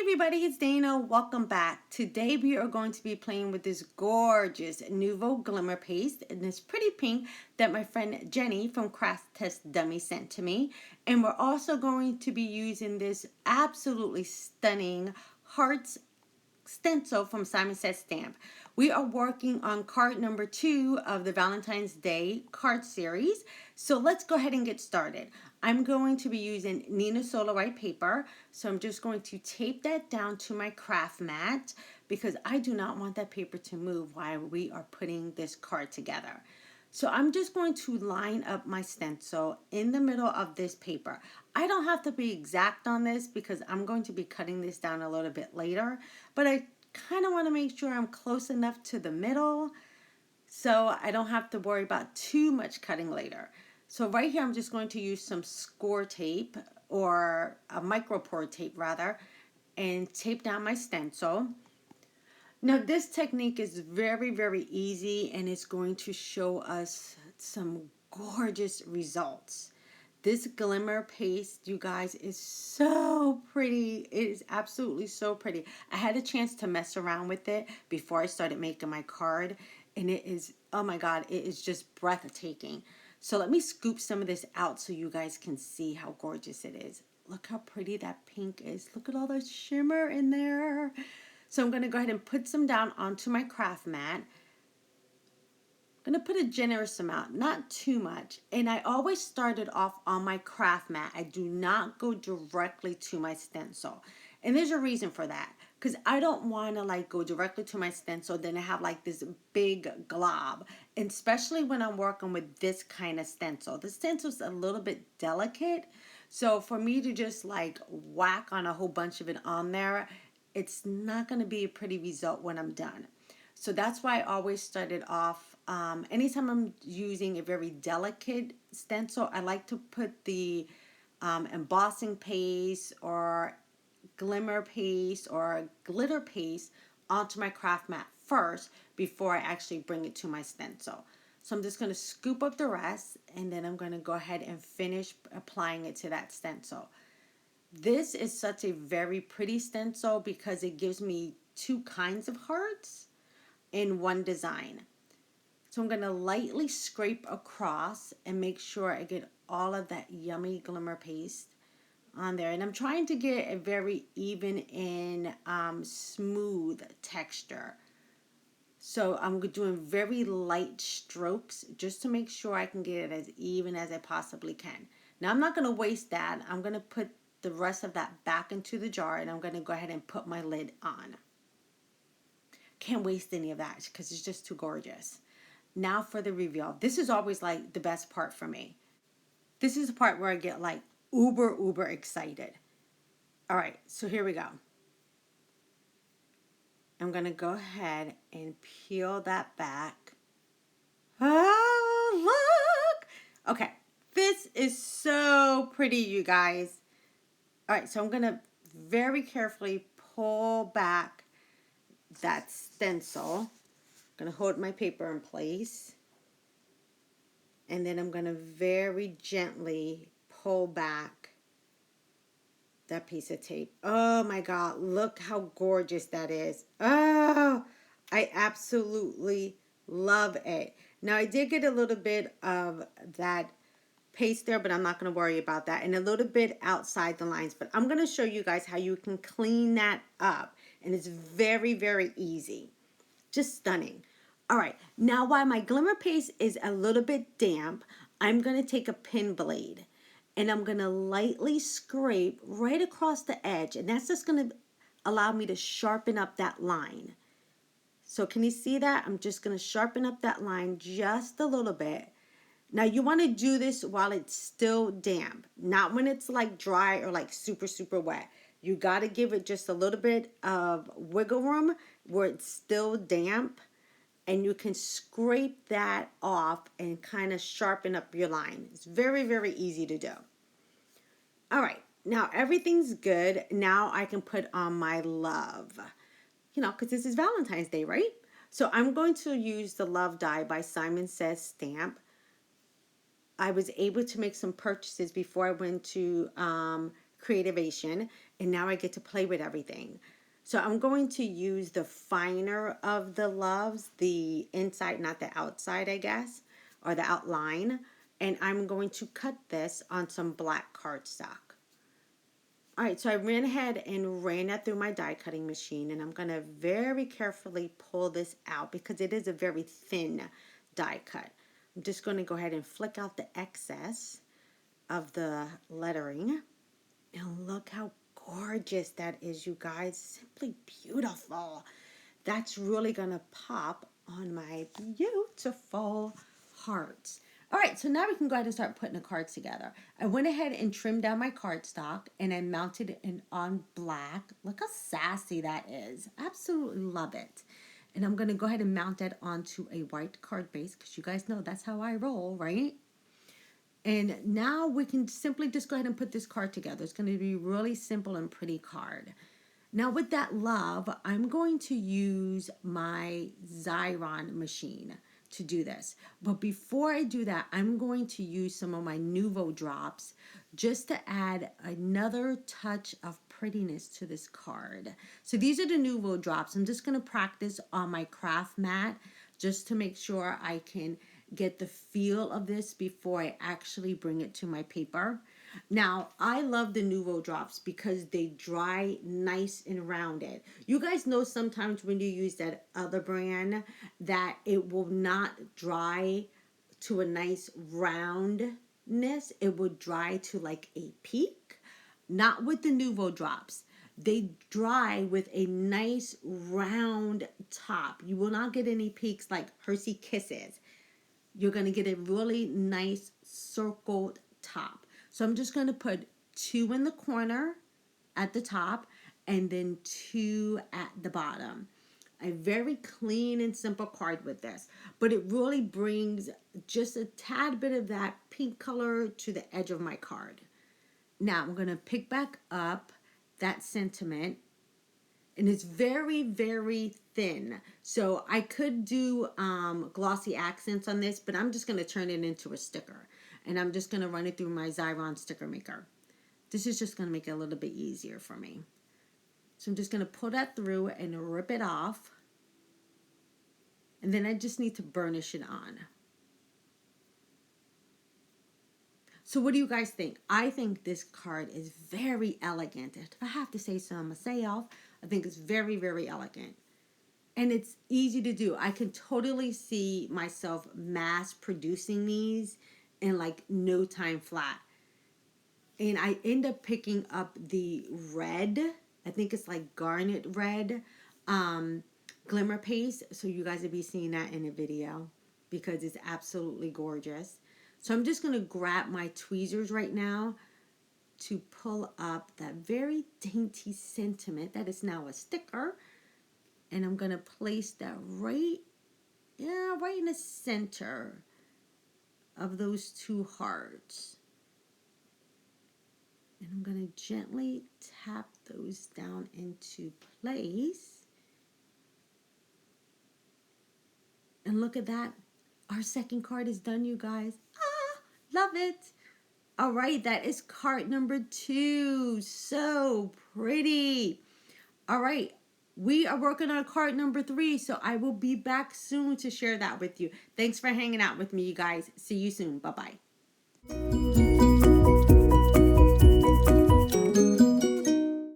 Everybody, it's Dana. Welcome back. Today we are going to be playing with this gorgeous Nouveau Glimmer Paste in this pretty pink that my friend Jenny from Craft Test Dummy sent to me. And we're also going to be using this absolutely stunning Hearts stencil from Simon Says Stamp. We are working on card number 2 of the Valentine's Day card series. So let's go ahead and get started. I'm going to be using Nina Solar White paper. So I'm just going to tape that down to my craft mat because I do not want that paper to move while we are putting this card together. So I'm just going to line up my stencil in the middle of this paper. I don't have to be exact on this because I'm going to be cutting this down a little bit later, but I kind of want to make sure I'm close enough to the middle so I don't have to worry about too much cutting later. So right here I'm just going to use some score tape or a micro pour tape rather and tape down my stencil. Now this technique is very, very easy and it's going to show us some gorgeous results. This glimmer paste, you guys, is so pretty. It is absolutely so pretty. I had a chance to mess around with it before I started making my card and it is, oh my God, it is just breathtaking. So let me scoop some of this out so you guys can see how gorgeous it is. Look how pretty that pink is. Look at all the shimmer in there. So I'm going to go ahead and put some down onto my craft mat. I'm going to put a generous amount, not too much. And I always started off on my craft mat. I do not go directly to my stencil. And there's a reason for that. Because I don't want to like go directly to my stencil. Then I have like this big glob. And especially when I'm working with this kind of stencil. The stencil's a little bit delicate. So for me to just like whack on a whole bunch of it on there, it's not going to be a pretty result when I'm done. So that's why I always started off, anytime I'm using a very delicate stencil, I like to put the embossing paste or glimmer paste or glitter paste onto my craft mat first before I actually bring it to my stencil. So I'm just going to scoop up the rest and then I'm going to go ahead and finish applying it to that stencil. This is such a very pretty stencil because it gives me two kinds of hearts in one design. So I'm going to lightly scrape across and make sure I get all of that yummy glimmer paste on there. And I'm trying to get a very even and smooth texture. So I'm doing very light strokes just to make sure I can get it as even as I possibly can. Now I'm not going to waste that. I'm going to put the rest of that back into the jar and I'm going to go ahead and put my lid on. Can't waste any of that because it's just too gorgeous. Now for the reveal. This is always like the best part for me. This is the part where I get like uber excited. All right, so here we go. I'm going to go ahead and peel that back. Oh, look! Okay, this is so pretty, you guys. All right, so I'm going to very carefully pull back that stencil. I'm going to hold my paper in place. And then I'm going to very gently pull back that piece of tape. Oh my God, look how gorgeous that is. Oh, I absolutely love it. Now I did get a little bit of that paste there, but I'm not going to worry about that. And a little bit outside the lines, but I'm going to show you guys how you can clean that up. And it's very, very easy. Just stunning. All right, now while my glimmer paste is a little bit damp, I'm going to take a pin blade and I'm going to lightly scrape right across the edge. And that's just going to allow me to sharpen up that line. So can you see that? I'm just going to sharpen up that line just a little bit. Now you want to do this while it's still damp, not when it's like dry or like super wet. You got to give it just a little bit of wiggle room where it's still damp and you can scrape that off and kind of sharpen up your line. It's very, very easy to do. All right, now everything's good. Now I can put on my love, because this is Valentine's Day, right? So I'm going to use the Love Die by Simon Says Stamp. I was able to make some purchases before I went to creativation, and now I get to play with everything. So I'm going to use the finer of the loves, the inside, not the outside, I guess, or the outline. And I'm going to cut this on some black cardstock. All right, so I ran ahead and ran that through my die cutting machine, and I'm gonna very carefully pull this out because it is a very thin die cut. I'm just gonna go ahead and flick out the excess of the lettering. And look how gorgeous that is, you guys. Simply beautiful. That's really gonna pop on my beautiful hearts. All right, so now we can go ahead and start putting the cards together. I went ahead and trimmed down my cardstock and I mounted it on black. Look how sassy that is. Absolutely love it. And I'm gonna go ahead and mount that onto a white card base because you guys know that's how I roll, right? And now we can simply just go ahead and put this card together. It's going to be really simple and pretty card. Now with that love, I'm going to use my Xyron machine to do this. But before I do that, I'm going to use some of my Nuvo drops just to add another touch of prettiness to this card. So these are the Nuvo drops. I'm just going to practice on my craft mat just to make sure I can get the feel of this before I actually bring it to my paper. Now, I love the Nuvo drops because they dry nice and rounded. You guys know sometimes when you use that other brand that it will not dry to a nice roundness. It will dry to like a peak. Not with the Nuvo drops. They dry with a nice round top. You will not get any peaks like Hershey Kisses. You're going to get a really nice circled top. So I'm just going to put 2 in the corner at the top and then 2 at the bottom. A very clean and simple card with this, but it really brings just a tad bit of that pink color to the edge of my card. Now I'm going to pick back up that sentiment, and it's very, very thin. So I could do glossy accents on this, but I'm just going to turn it into a sticker. And I'm just going to run it through my Xyron sticker maker. This is just going to make it a little bit easier for me. So I'm just going to pull that through and rip it off. And then I just need to burnish it on. So what do you guys think? I think this card is very elegant. If I have to say so myself, I think it's very, very elegant. And it's easy to do. I can totally see myself mass producing these in like no time flat. And I end up picking up the red. I think it's like garnet red glimmer paste. So you guys will be seeing that in a video because it's absolutely gorgeous. So I'm just going to grab my tweezers right now to pull up that very dainty sentiment that is now a sticker. And I'm going to place that right in the center of those 2 hearts. And I'm going to gently tap those down into place. And look at that. Our second card is done, you guys. Ah, love it. All right, that is card number 2. So pretty. All right. We are working on card number 3, so I will be back soon to share that with you. Thanks for hanging out with me, you guys. See you soon. Bye-bye.